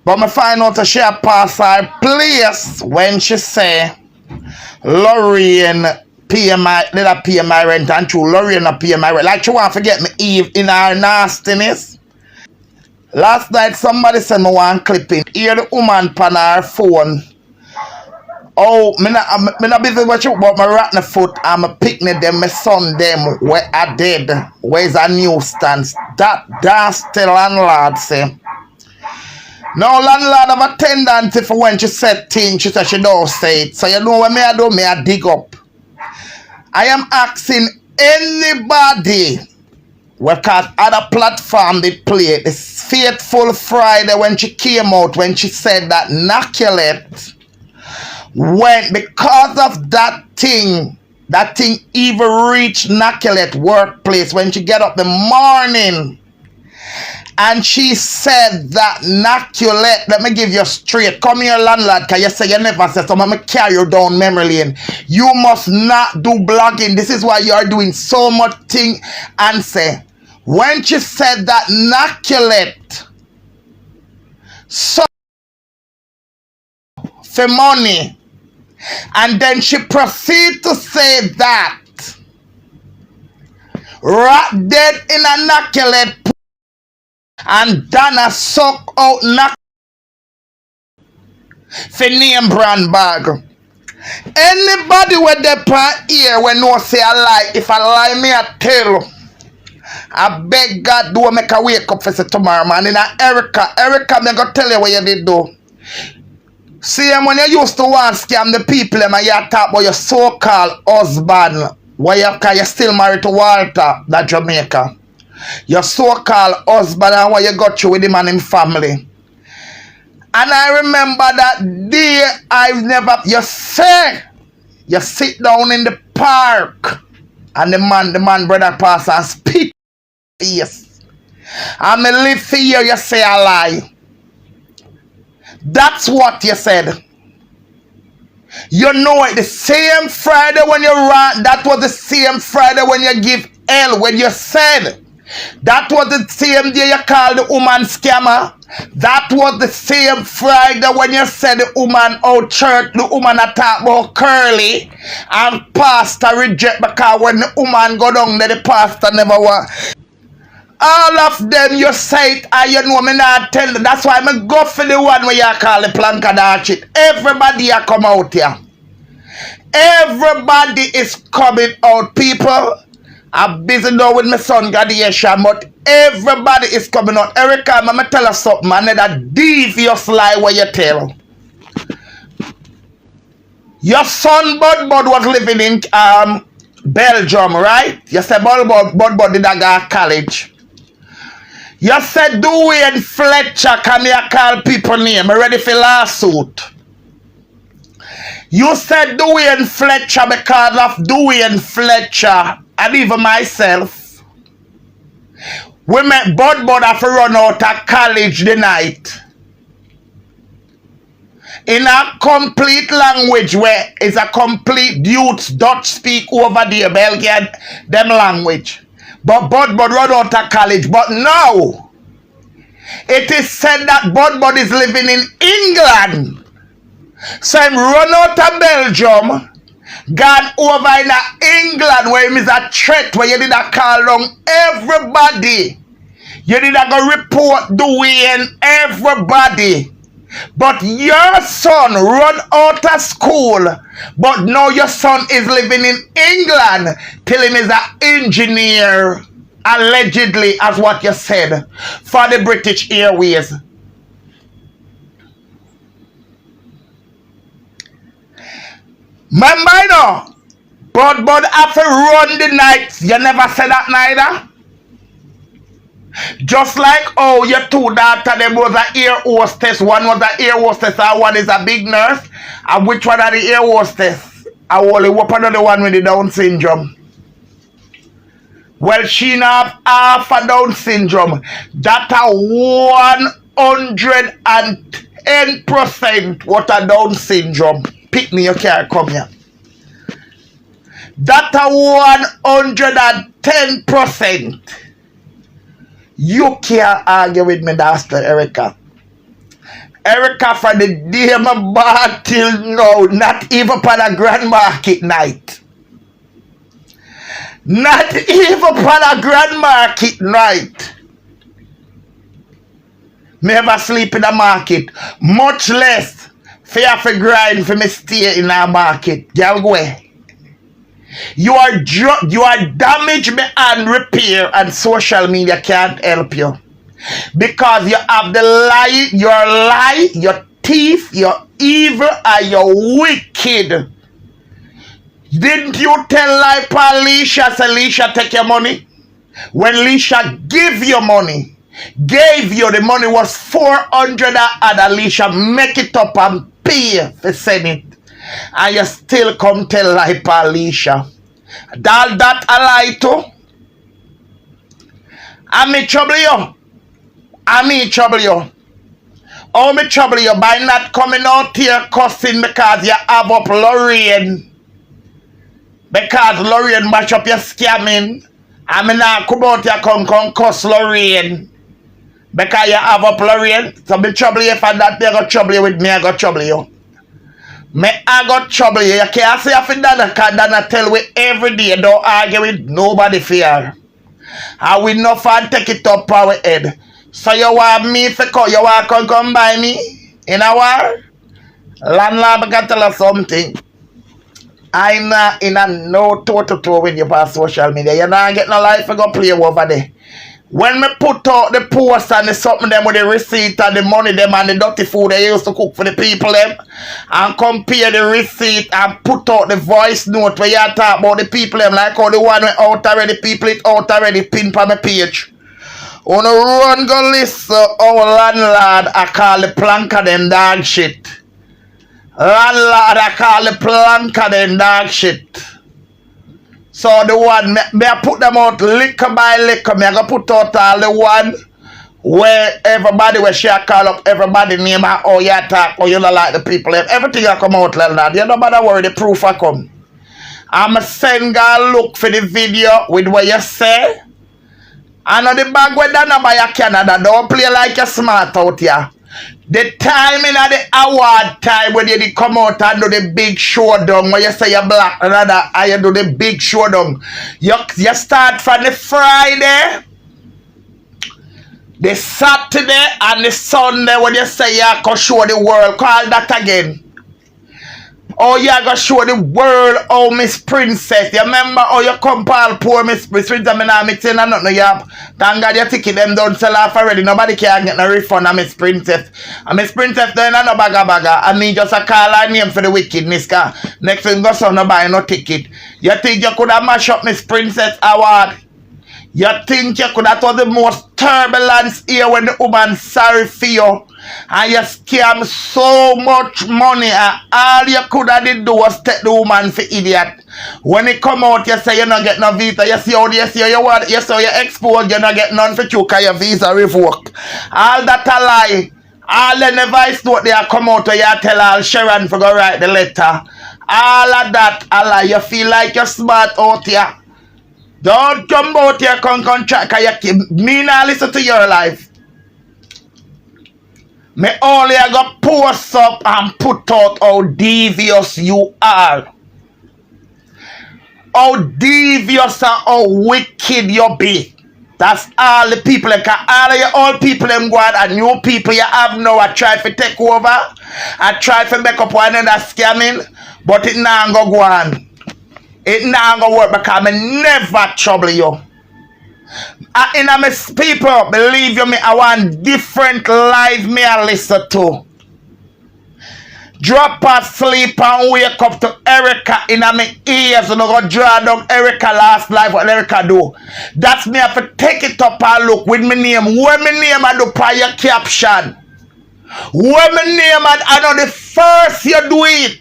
But me find out that she a pass her place when she say Lorraine pay my rent and true Lorraine not pay my rent. Like she want to get me Eve in her nastiness. Last night somebody sent me one clipping. Hear the woman pan her phone. Oh, me not busy with you, but my rotten foot and my picnic them, my son them, where I did, where's a newsstand. That's the landlord say. No landlord have a tendency for when she said things, she said she don't say it. So you know what me I do, me I dig up. I am asking anybody, because other platform they play, this Faithful Friday when she came out, when she said that Naculate, when because of that thing even reached Naculate workplace when she get up the morning and she said that Naculate, let me give you straight, come here landlord, because you say you never said so, I'm going to carry you down memory lane. You must not do blogging, this is why you are doing so much thing. And say, when she said that Naculate so for money, and then she proceed to say that rat dead in a Naculate and Dana suck out Naculate for name brand bag. Anybody with the pan ear when no say a lie, if I lie me I tell. I beg God do make a wake up for say tomorrow man. In a Erica me go tell you what you did do. See, when you used to want to scam the people, and you talk about your so-called husband, why you still married to Walter, that Jamaica. Your so-called husband and why you got you with him and his family. And I remember that day you sit down in the park and the man brother pass and spit face. And me live for you say a lie. That's what you said. You know it. The same Friday when you rant, that was the same Friday when you give L, when you said. That was the same day you called the woman scammer. That was the same Friday when you said the woman out church, the woman attack about Curly, and pastor reject because when the woman go down there, the pastor never want. All of them you say it and you know me not tell them. That's why I go for the one where you call the planka that shit. Everybody you come out here. Everybody is coming out. People I'm busy now with my son graduation, but everybody is coming out. Erica, I'm gonna tell you something, man. That devious lie where you tell. Your son Bud was living in Belgium, right? You said Bud did I go to college. You said Dwayne Fletcher, can you call people name? I'm ready for lawsuit. You said Dwayne Fletcher because of Dwayne Fletcher and even myself. We met Bud have to run out of college the night. In a complete language where it's a complete youths Dutch speak over there, Belgian, them language. But Bud run out of college. But now, it is said that Bud is living in England. So him run out of Belgium, gone over in England where him is a threat, where you did a call down everybody. You did a go report Dwayne everybody. But your son run out of school, but now your son is living in England till him is an engineer, allegedly, as what you said, for the British Airways. Remember now, Bud have to run the nights. You never said that neither. Just like oh your two daughters, them was an air hostess. One was an air hostess and one is a big nurse. And which one are the air hostess? I only hope another one with the Down syndrome. Well, she not have half a Down syndrome. That a 110% what a Down syndrome. Pick me, you can't come here. That a 110%. You can't argue with me, Dr. Erica. Erica for the day my bought till now, not even for the grand market night. Not even for the grand market night. Me ever sleep in the market, much less fear for grind for me stay in the market. Girl, go away. You are damaged and repair, and social media can't help you. Because you have the lie, your thief, your evil, and your wicked. Didn't you tell lie for Alicia, so Alicia take your money? When Alicia give you money, gave you the money was 400 and Alicia make it up and pay for send it. And you still come tell lie for Alicia. That a lie too? I me trouble you. I me trouble you. Oh, me trouble you by not coming out here cussing because you have up Lorraine. Because Lorraine mash up your scamming. I mean now come out here come cuss Lorraine. Because you have up Lorraine. So me trouble you for that. Me go trouble you with me. I go trouble you. Me I got trouble you. You can't say I feel that because Dana tell we every day don't argue with nobody fear. And we no fan take it up our head. So you want me to come, you want to come by me in a war? Landlord, I can tell you something. I'm not in a no toe-to-toe with you on social media. You're not getting no life to go play over there. When me put out the post and the something them with the receipt and the money them and the dirty food they used to cook for the people them and compare the receipt and put out the voice note where you talk about the people them like how the one went out already, people it out already, pin on my page. On a run go listen, our landlord I call the planker them dog shit. Landlord I call the planker them dog shit. So the one, me I put them out liquor by liquor. Me I go put out all the one where everybody, where she call up everybody name and how you talk, how you don't like the people. Everything I come out like that. You don't bother worry, the proof I come. I'm a send girl look for the video with what you say. And on the bag where done by your Canada, don't play like you're smart out here. The time in the award time when you come out and do the big showdown, when you say you're black and you do the big showdown. You start from the Friday, the Saturday, and the Sunday when you say you can show the world. Call that again. Oh, you gonna show the world how Miss Princess. You remember how you come Paul poor Miss Princess? I mean, I'm mixing and nothing. You have, thank God your ticket them don't sell off already. Nobody can get no refund on Miss Princess. And Miss Princess then no bagga. I mean, just a call her name for the wickedness. Next thing go so no buy no ticket. You think you could have mash up Miss Princess award? You think you could have was the most turbulence here when the woman sorry for you? And you scam so much money and all you could have did do was take the woman for idiot. When it come out you say you not get no visa. You see how you want, you say you export, you not get none for you because your visa revoked. All that a lie. All the voice note they come out where you tell all Sharon for go write the letter. All of that a lie. You feel like you're smart out here. Don't come out here come contract because you me not listen to your life. Me only I go post up and put out how devious you are. How devious and how wicked you be. That's all the people like all of you old people them go out and new people you have now I try to take over. I try to make up one another scamming, but it not go on. It not gonna work because I never trouble you. In my people, believe you me, I want different life me I listen to. Drop asleep and wake up to Erica in my ears and I go draw down Erica last life what Erica do. That's me have to take it up and look with my name. Where my name I do by your caption. Where my name I know the first you do it.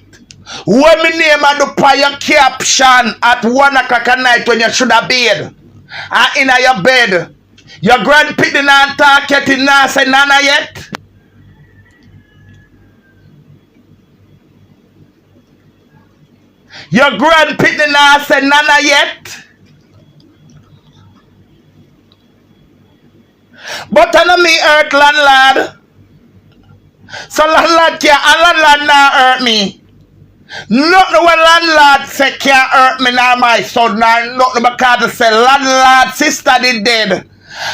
When my name and the your caption at 1 o'clock at night when you should have bed. And in your bed. Your grandpa did not talk yet, did not say nana yet. Your grandpa did not say nana yet. But I know me earth landlord. So landlord can't, and landlord not hurt me. Nothing when landlord say can't hurt me nor my son, nor nothing because they say landlord sister did dead.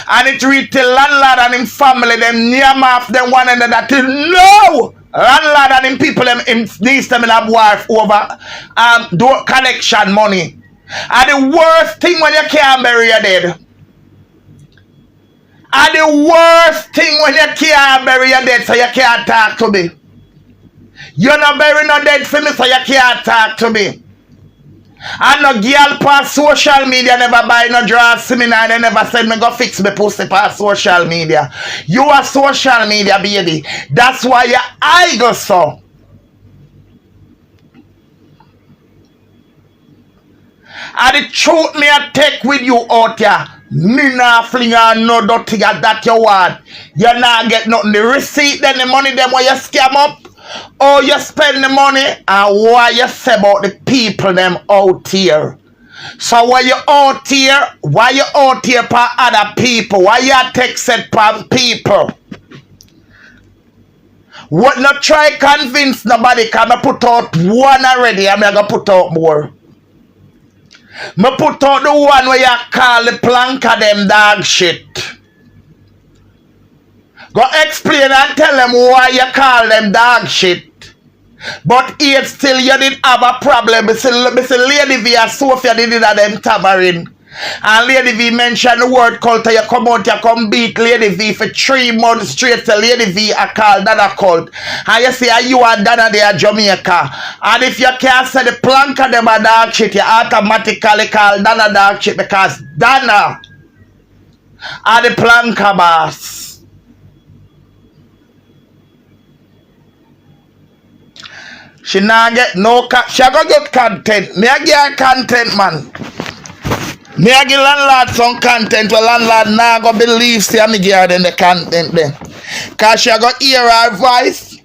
And it read till landlord and him family, them near off them one another till no! Landlord and him people them needs them in a wife over do collection money. And the worst thing when you can't bury your dead. And the worst thing when you can't bury your dead, so you can't talk to me. You're not burying no dead for me, so you can't talk to me. And no girl past social media never buy no draw seminar, they never said me go fix me pussy past social media. You are social media, baby. That's why your eye go so. And the truth me I take with you out here. Me nah fling on no dirty that you want. You nah get nothing. The receipt, then the money, them where you scam up. Or you spend the money, and what you say about the people them out here. So why you out here? Why you out here for other people? Why you take set for people? What not try convince nobody, cause I put out one already, and I'm gonna put out more. Me put out the one where you call the planka them dog shit. Go explain and tell them why you call them dog shit. But yet still you didn't have a problem. Me say Lady V and Sophia did it at them tavern. And Lady V mentioned the word cult, you come out, you come beat Lady V for 3 months straight. So Lady V I call that a cult. And you say you are Dana there Jamaica. And if you can't say the planka them a dog shit, you automatically call Dana dog shit because Dana are the planka boss. She not get no she go get content. Me a get her content, man. Me a give landlord some content where landlord now go believe say me give her the content there. Cause she go hear her voice.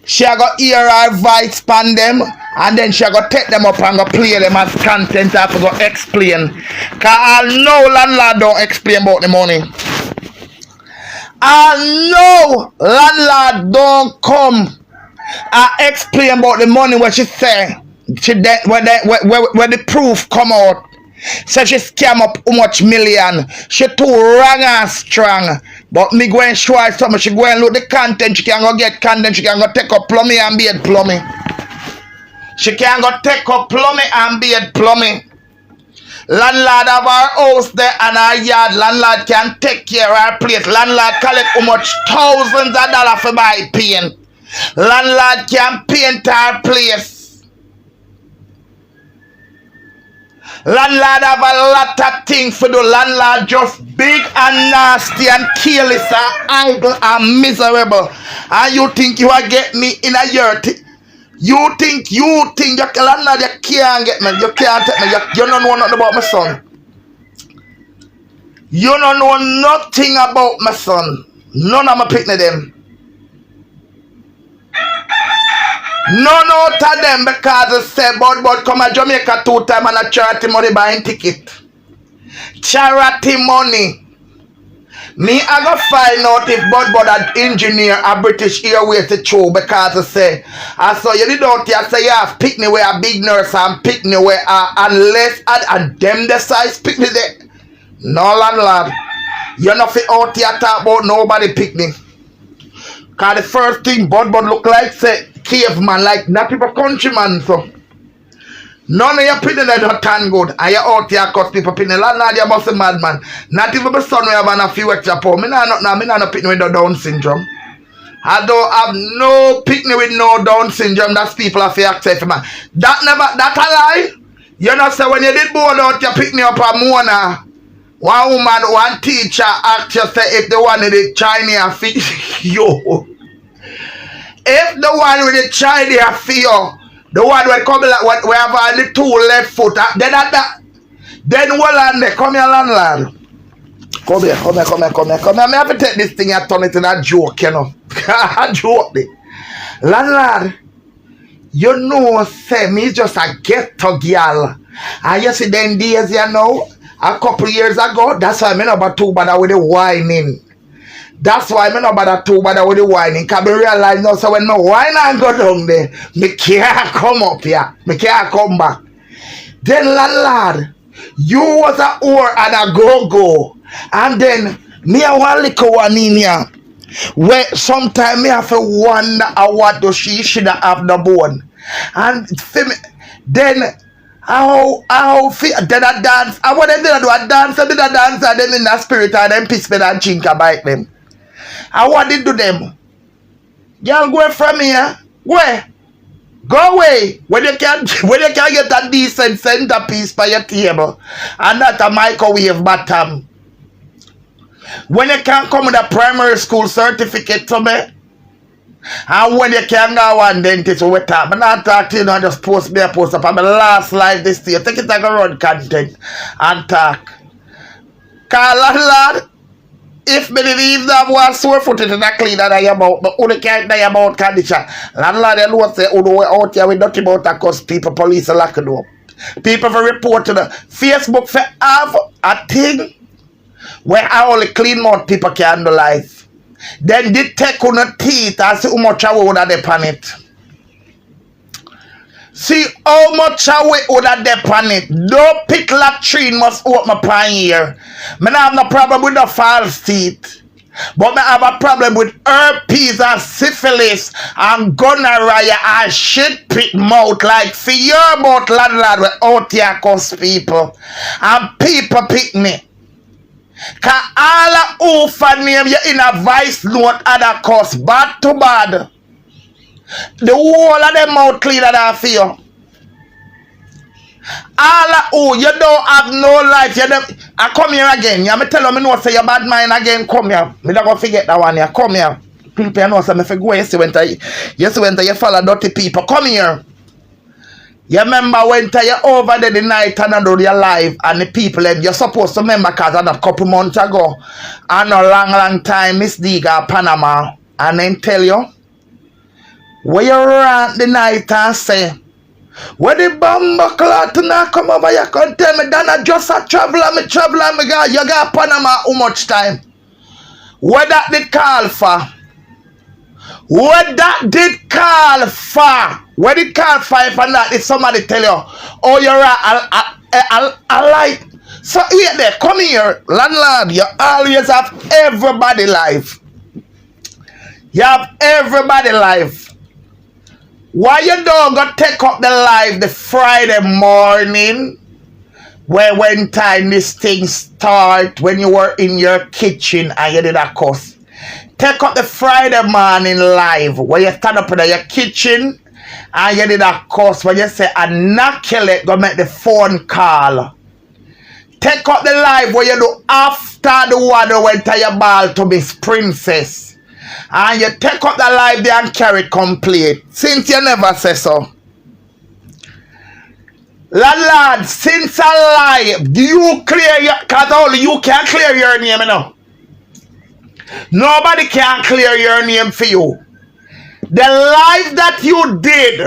She go hear her voice pan them. And then she go take them up and go play them as content after go explain. Cause I know landlord don't explain about the money. I know landlord don't come I explain about the money what she say. When the proof come out. So she scam up how much million. She too wrong and strong. But me go and show her something. She go and look the content. She can go get content. She can go take up plumbing and be at plumbing. She can go take up plumbing and be at plumbing. Landlord have our house there and our yard. Landlord can take care of our place. Landlord collect how much thousands of dollars for buy paint. Landlord can paint our place. Landlord have a lot of things for the landlord just big and nasty and careless and idle and miserable. And you think you are get me in a year? You think you landlord you can't get me. You can't take me. You don't know nothing about my son. You don't know nothing about my son. None of my picnic them. None out of them because they say but come to Jamaica 2 times and a charity money buying ticket. Charity money. Me I go find out if Bud an engineer a British Airways to show because they say I saw you did out here say you have picnic where a big nurse and picnic where unless and them the size picnic there. No landlord. You're not fit out here talk about nobody picnic. Cause the first thing Bud look like say caveman like not people countryman so. None of your picnic that not tan good. And you out here cause people picnic. Landlord you must a madman. Not even my son we have a few extra pounds. Me not picnic with no Down syndrome. I don't have no picnic with no Down syndrome. That's people have to accept man. That a lie. You know say when you did board out you picnic up a Mona. One woman, one teacher asked you say if the one with the Chinese feet, yo. If the one with the Chinese feet, the one will come like we have only 2 left foot, then what land there? Come here, landlord. Come here. I have to take this thing and turn it in a joke, you know. A joke. Landlord, you know, say me just a ghetto girl. And you see them days, you know. A couple years ago, that's why I'm number 2 but with the whining. That's why me no bother too bother with the whining. Cause me realize now so when me whine and go down there, me can't come up here. Me can't come back. Then landlord, you was a whore and a go-go. And then me a one little one in here. Where sometimes me have to wonder what do she should have the bone. And then how then I dance. I want them to do a dance, I did a dance and then in the spirit and then piss me and chinka bite them. I want it to them. Y'all go from here. Where? Go away when you can get a decent centerpiece for your table and not a microwave bottom. When you can come with a primary school certificate to me, and when you can go one dentist with time, I'm not talking, you know, just post me a post up on my last live this year. Take it like a run content and talk. Cause landlord, if me leave that one sore footed and I clean that I about, but only can't die about condition. Landlord, you know, say, oh, out here with nothing about that cause people, police are locked up. People for report to the Facebook for have a thing where only clean mouth people can handle life. Then they take on the teeth and see how much away would they pan it. See how much away would they pan it. No pit latrine must open my here. Me not have no problem with the false teeth. But me have a problem with herpes and syphilis and gonorrhea and shit pit mouth like for your mouth landlord with out here cause people. And people pick me. Cause all who for name you in a voice note other cause bad to bad. The whole of them mouth clean that for you. All who you don't have no life. You don't, I come here again. You me tell me no say you bad mind again. Come here. Me don't go forget that one here. Come here. People know say me for go yes when you follow dirty people. Come here. You remember when you over there the night and I do your live and the people and you're supposed to remember because a couple months ago and a long time Miss Diga Panama and then tell you where you run the night and say where the bomber cloth not come over you can tell me that I just a traveler me go you got Panama how much time? Where that did call for? What that did call for? What did call for if not? If somebody tell you, oh, you're a light. So here there, come here, landlord. You always have everybody life. You have everybody life. Why you don't go take up the live the Friday morning? Where when time this thing start, when you were in your kitchen and you did a cuss. Take up the Friday morning live where you stand up in your kitchen and you did a course where you say immaculate go make the phone call. Take up the live where you do after the one went to your ball to Miss Princess. And you take up the live there and carry it complete. Since you never say so. Landlord, since I live, do you clear your cause only you can't clear your name, you know. Nobody can clear your name for you. The live that you did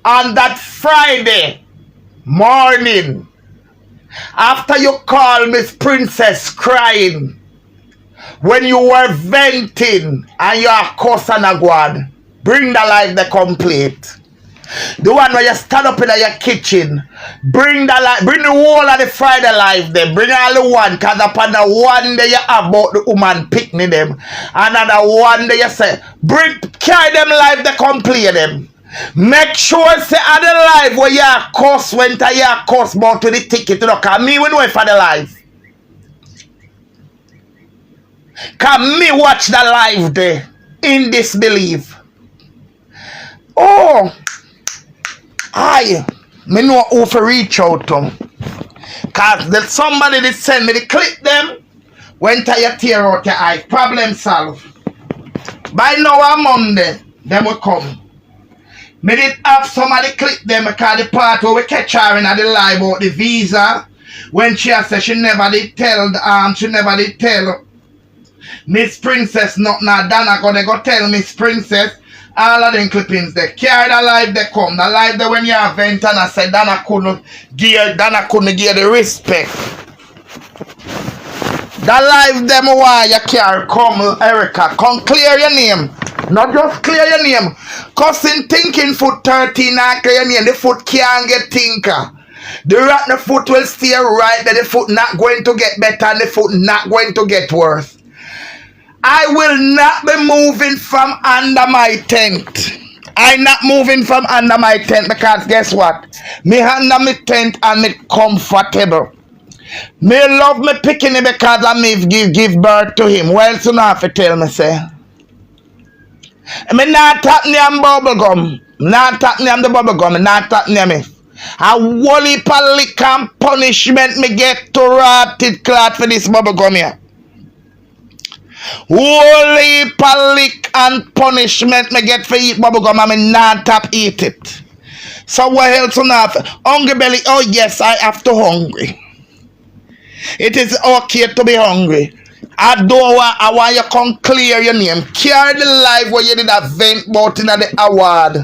on that Friday morning after you called Miss Princess crying when you were venting and you are cussing a guad, bring the live the complete. The one where you stand up in your kitchen, bring the whole of the Friday live them, bring all the one, cause upon the one day you have about the woman picnic them, another one day you say, carry them live they complete them. Make sure say at the live where you are cost when you are cost about to the ticket, you know, cause me we know for the live. Cause me watch the live there in disbelief. Oh, me know who to reach out to. Cause somebody did send me the clip them when you tear out your eye. Problem solved. By now on Monday, them will come. Me did have somebody clip them because the part where we catch her in the live about the visa. When she said she never did tell Miss Princess nothing. Dana gonna go tell Miss Princess. All of them clippings they carry the live they come. The live they when you have vent and I said Dana couldn't give the respect. The life them why you care come, Erica. Come clear your name. Not just clear your name. Cussing thinking foot 13 and clear your name. The foot can't get thinker. The rotten foot will stay right, but the foot not going to get better and the foot not going to get worse. I will not be moving from under my tent. I'm not moving from under my tent because guess what? Me under my tent and me comfortable. Me love me picking it because I may give birth to him. Well, so now if you tell me, say. Me not tap me on bubble gum. Not tap me on the bubble gum. Not tap me on me. A whole heap of lick and punishment me get to rotted cloth for this bubble gum here. Whole heap of lick and punishment me get for eat bubble gum and me not tap eat it. So what else on that? Hungry belly, oh yes, I have to hungry. It is okay to be hungry. I want you to come clear your name. Carry the life where you did a vent about in the award.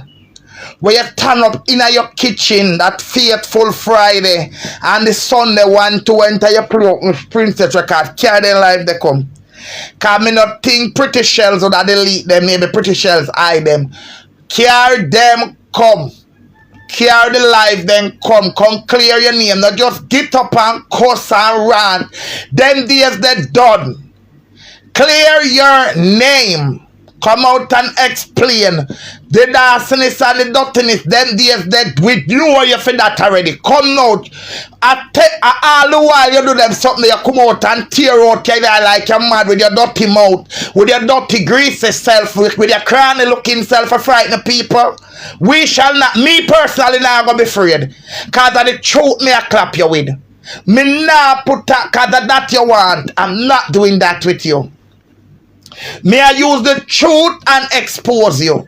Where you turn up in your kitchen that faithful Friday and the Sunday want to enter your princess record. Carry the life they come. Cause me not think pretty shells would delete them. Maybe pretty shells hide them. Carry them come. Carry the life then come clear your name. Not just get up and cuss and rant. Them days they done. Clear your name. Come out and explain. The darkness and the dirtiness. Them days they we know you for that already. Come out. All the while you do them something, you come out and tear out your eye like you're mad with your dirty mouth, with your dirty greasy self, with your cranny looking self for frightening people. We shall not, me personally not gonna be afraid. Cause of the truth me I clap you with. Me not put that cause of that you want. I'm not doing that with you. Me I use the truth and expose you.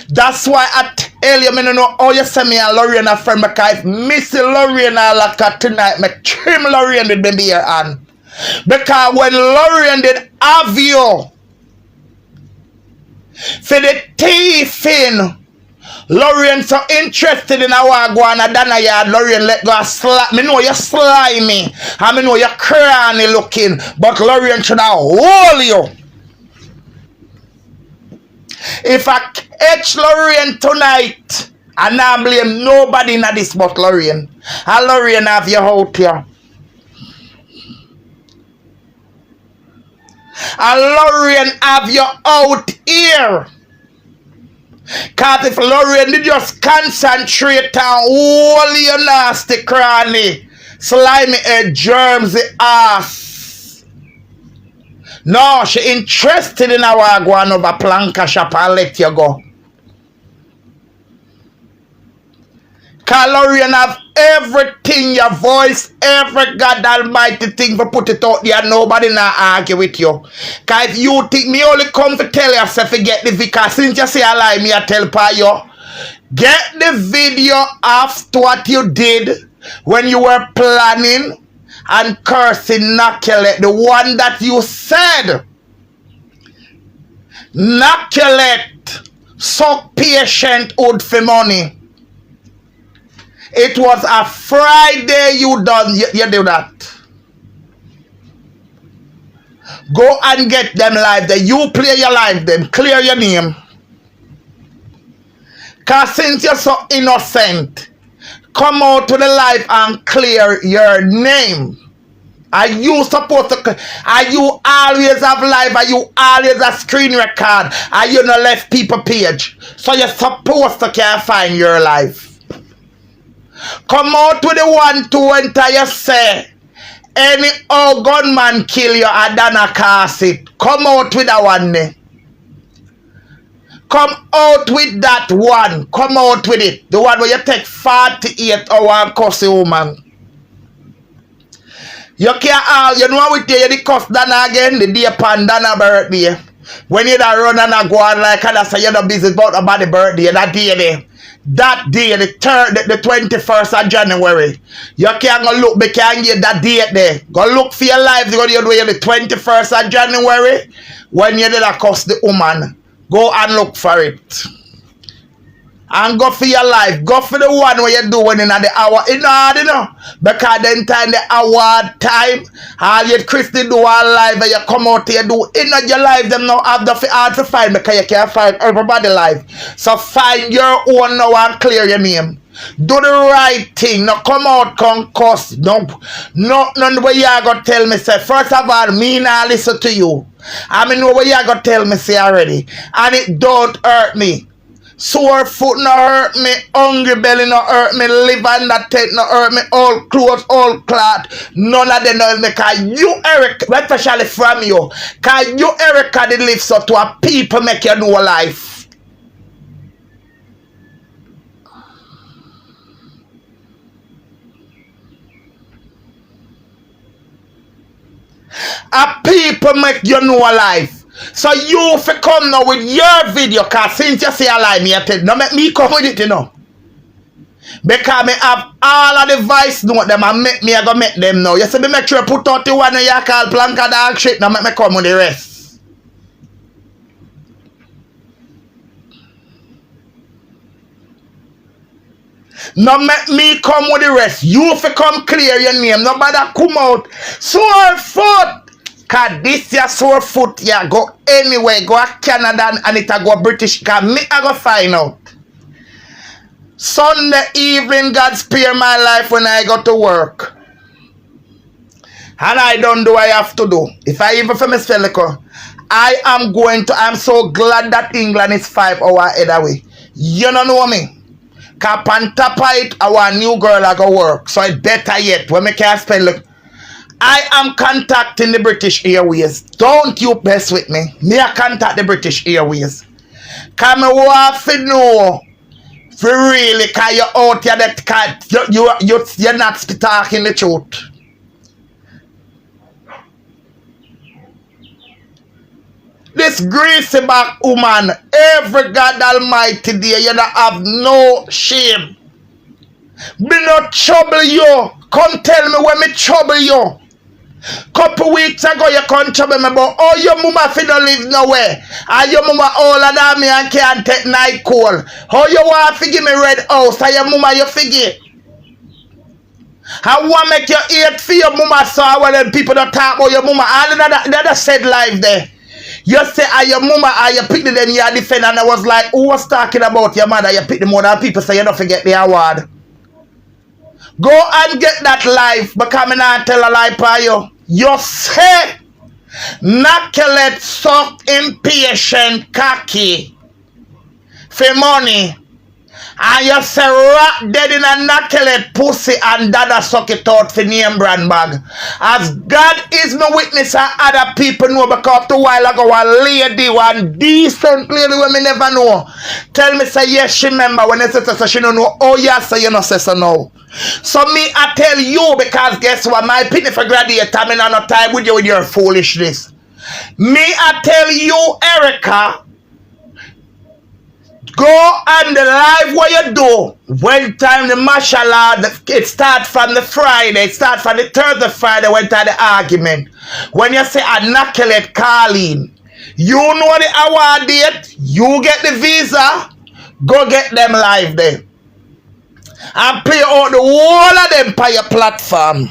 That's why I tell you, me no know how you say me and Lorraine a friend because if Missy Lorraine a lock her tonight, me trim Lorraine with me beer on. Because when Lorraine did have you for the thieving, Lorraine so interested in our go on a dana yard, Lorraine let go slap. Me know you slimy, and me know you cranny looking, but Lorraine should have hold you. If I catch Lorraine tonight, I now blame nobody in this but Lorraine. And Lorraine have you out here. And Lorraine have you out here. Cause if Lorraine did just concentrate on all your nasty cranny, slimy head, germs, the ass. No, she interested in our going over planka shop and let you go. Cause Lorraine have everything, your voice, every God almighty thing for put it out there. Nobody not argue with you. Cause if you think me only come to tell you, say forget the video. Since you say I lie, me I tell pa you. Get the video after what you did when you were planning and cursing Nakelette, the one that you said. Nakelette suck patienthood for money. It was a Friday you done, you do that. Go and get them live there. You play your live them. Clear your name. Because since you're so innocent, come out to the live and clear your name. Are you supposed to? Are you always have live? Are you always a screen record? Are you not left people page? So you're supposed to can't find your life. Come out with the one to enter you say any old gunman kill you and Dana cast it. Come out with that one. Come out with that one. Come out with it. The one where you take 48 hours and cuss a woman. You can't you know what we tell you the cuss Dana again, the day upon Dana birthday. When you da run and go on like that, say you're not busy about the birthday, that day there. That day, the 21st of January. You can't go look, but can't get that date there. Go look for your life. Go do the 21st of January. When you did a cuss the woman. Go and look for it. And go for your life. Go for the one where you doing in the hour. It's hard, you know. Because then time the hour time, all you Christy do all life and you come out here do in your life, them now have the hard to find because you can't find everybody life. So find your own now and clear your name. Do the right thing. Now come out, come cuss. No, none where you are going to tell me, say, first of all, me now listen to you. I mean, know what you are going to tell me, say already. And it don't hurt me. Sore foot no hurt me, hungry belly no hurt me, liver not take no hurt me, all clothes, all cloth, none of them no hurt me, cause you, Eric, especially from you, cause you, Erica, did live so to a people make you know life. A people make you know life. So you fi come now with your video, cause since you say a lie, me I tell you, no make me come with it, you know. Because me have all of the voice note them and make me I go make them now. You see me make sure put out the one you call planka dog shit, now make me come with the rest. Now make me come with the rest. You fi come clear your name. Nobody come out. Sore foot. Cause this your sore foot, yeah, go anywhere, go to Canada and it a go British. Cause me I go find out. Sunday evening, God spare my life when I go to work. And I don't do what I have to do. If I even for Miss Felico, I'm so glad that England is 5 hours ahead away. You don't know me. Cause on top of it, our new girl I go work. So it better yet when me can spend look. I am contacting the British Airways. Don't you mess with me. Me I contact the British Airways. Cause me want to know for really, cause you're out here that cat you're not talking the truth. This greasy back woman, every God Almighty day, you don't have no shame. Me not trouble you. Come tell me when me trouble you. Couple weeks ago you come trouble me about oh your mama fi don't live nowhere. And your mama older than me and can't take night call. How you want to give me red house and your mama you forget. I want make you eat for your mama so when people don't talk about your mama. All of that said live there. You say your mama and you pick the then you defend and I was like who was talking about your mother? You pick the more than people so you don't forget the award. Go and get that life because I not tell a lie for you. You say, Nakelet suck impatient cocky for money. And you say rat dead in a Nakelet pussy and dada suck it out for name brand bag. As God is my witness and other people know because a while ago a lady, one decent lady when me never know. Tell me say yes she remember when I say so she don't know. Oh yes, so you know say so now. So me I tell you because guess what my opinion for graduate I mean I no time with you with your foolishness. Me I tell you Erica go on the live what you do. When time the martial law, it start from the Friday, it start from the Thursday Friday when time the argument. When you say a knucklehead calling, you know the award date, you get the visa, go get them live there. And play out the whole of them by your platform.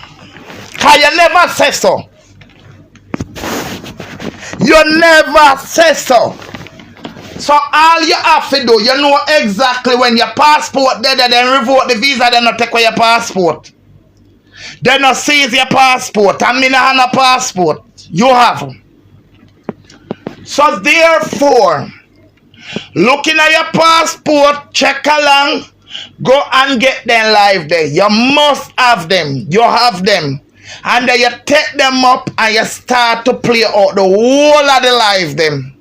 Cause you never say so. You never say so. So all you have to do, you know exactly when your passport there, then revoke the visa, then not take away your passport. Then not seize your passport. I mean I have a passport. You have them. So therefore, looking at your passport, check along, go and get them live there. You must have them. You have them. And then you take them up and you start to play out the whole of the live them.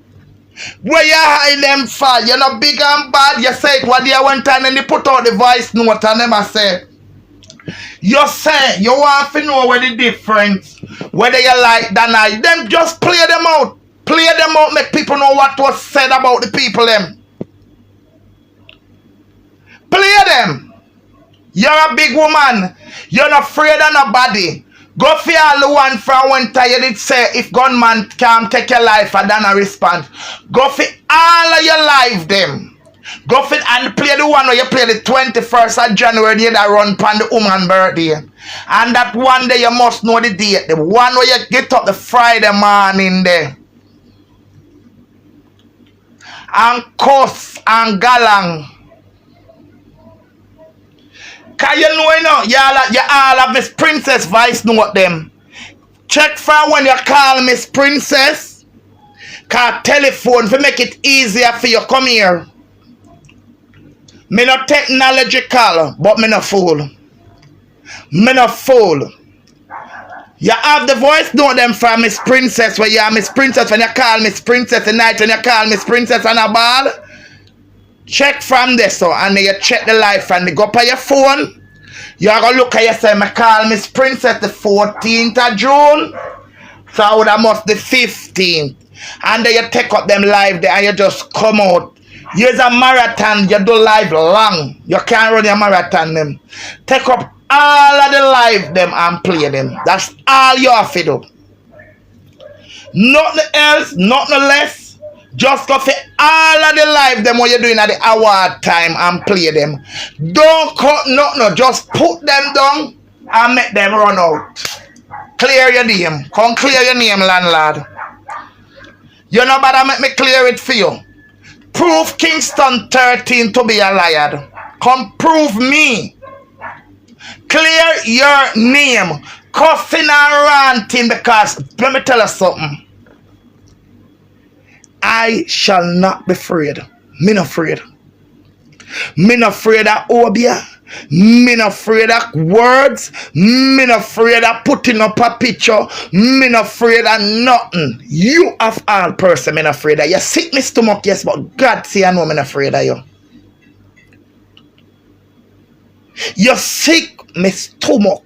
Where you hide them for? You're not big and bad. You say it one day one time and they put out the voice note and them I say. You say you want to know where the difference, whether you like that or not. Them just play them out. Play them out, make people know what was said about the people them. Play them. You're a big woman. You're not afraid of nobody. Go for all the one from one time you did say if gunman can't take your life and then a response. Go for all of your life them. Go fit and play the one where you play the 21st of January, you that run pan the woman birthday. And that one day you must know the date. The one where you get up the Friday morning there. And cuss and galang. Cause you know, you all have Miss Princess voice note them. Check for when you call Miss Princess. Cause telephone for make it easier for you come here. Me not technological, but me not fool. Me not fool. You have the voice note them from Miss Princess where you are Miss Princess when you call Miss Princess the night when you call Miss Princess on a ball. Check from there so and then you check the live and you go up on your phone. You are gonna look at you say me call Miss Princess the 14th of June. So I would have must the 15th. And then you take up them live there and you just come out. Use a marathon, you do live long. You can't run your marathon them. Take up all of the live them and play them. That's all you have to do. Nothing else, nothing less. Just go for all of the live them what you're doing at the hour time and play them. Don't cut nothing, just put them down and make them run out. Clear your name. Come clear your name, landlord. You know better make me clear it for you. Prove Kingston 13 to be a liar. Come prove me. Clear your name. Coughing and ranting because let me tell you something. I shall not be afraid. Me not afraid. Me not afraid of Obia. Me not afraid of words. Me not afraid of putting up a picture. Me not afraid of nothing. You of all person me not afraid of. You sick me stomach, yes, but God say I know me not afraid of you. You sick me stomach.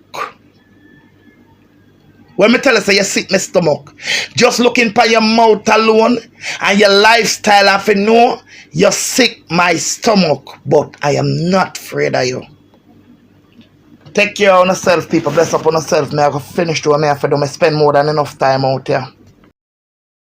When me tell you say you sick me stomach, just looking for your mouth alone and your lifestyle have to know you sick my stomach, but I am not afraid of you. Take care of yourself, people. Bless up on yourself. Me I go finish to me I have to do. Me spend more than enough time out here.